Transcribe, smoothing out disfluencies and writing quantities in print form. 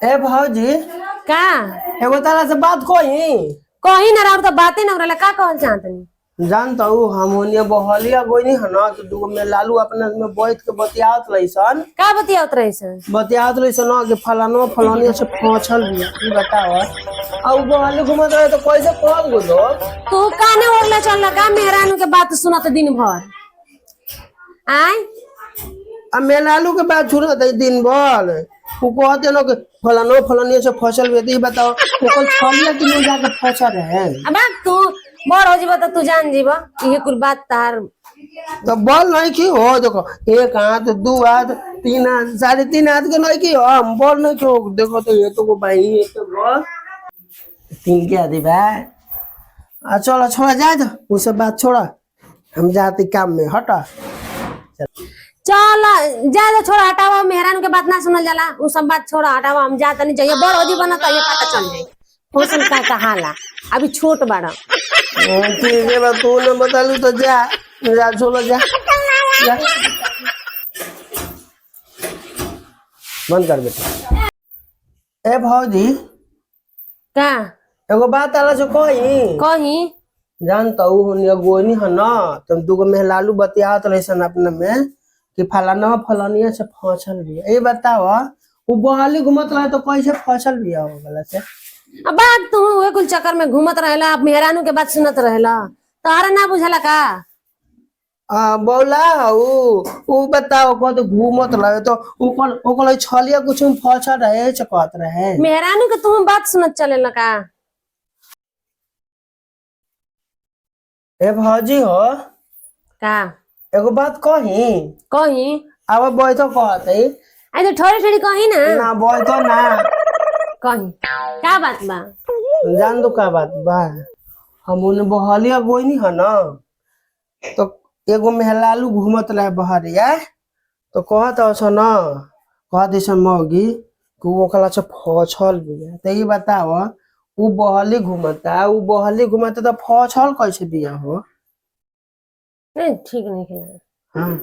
ए भौजी का एगो तारा से बात कही। कही ना रहा तो बातें ना रहा का कहल चाहतनी। जानता हूँ हम ओनिया बहलिया गोइनी है ना तो दूगो में लालू अपना में बैठ के बतियात लइसन का बतियात रही सन। ना कि फलानो फलानिया से पहुंचल बिया ई बताओ। आ उ बहली घुमत रहे तो कैसे पहुंच गेलो। तू काने ओरला चल लगा मेहरानू के बात सुनत दिन भर आय। आ मैं लालू के बात सुनत दिन भर उ कहते न कि फलानो फलानिया से फसल बिया ई बताओ ओकर छलिया कि नहीं जाके फंसल है। अब तू बड़ हो जीबा तो तू जान जीबा ये कुल बात तार। तो बोल नहीं की हो देखो एक हाथ दो हाथ तीन हाथ साढ़े तीन हाथ के नहीं की हो हम बोल नहीं की हो देखो तो ये तो भाई ये तो बोल तीन के आदि भाई। चलो छोड़ा जाए तो वो सब बात छोड़ा हम जाते काम में हटा। चल जा जा छोड़ा हटावा मेहरानू के बात ना सुनल जाला उ सब बात छोड़ा हटावा हम जात नहीं चाहिए बड़ हो जीबा ना तो ये पता चल जाई फसल का कहाला अभी छोट बाड़ा। ठीक है बा तू ने बतालू तो जा जा चलो जा जा बंद कर बेटा। ए भौजी का एगो बात आला जो कही जानता हूँ हुनिया गोनी है ना तुम दूगो में लालू बतियात रहे अपने में कि फलाना फलानिया से फसल भी ये बताओ वो बहाली घूमत रहे तो कैसे फसल भी हो गला से। अब बात तू वे कुल चक्कर में घूमत रहेला मेहरानू के बात सुनत रहेला तारा ना बुझला का। बोला वो बताओ को तो घूमत रहे तो ओकर छलिया कुछ में फसल रहे चकत रहे मेहरानू के तुम बात सुनत चलेला का। ए भौजी हो का एगो बात कही अब बैठो कहते आई तो ठोड़ी ठोड़ी कही ना बैठो ना कही का बात बा। जान दो का बात बा हम उन्हें बहलिया गोइनी है ना तो एगो मेहलालू घूमत रहे बहरिया तो कहत न कहत ऐसा मौगी कि ओकरा से फछल बिया तो ये बताओ उ बहली घूमता तो फछल कैसे बिया हो। नहीं ठीक नहीं खेला। हाँ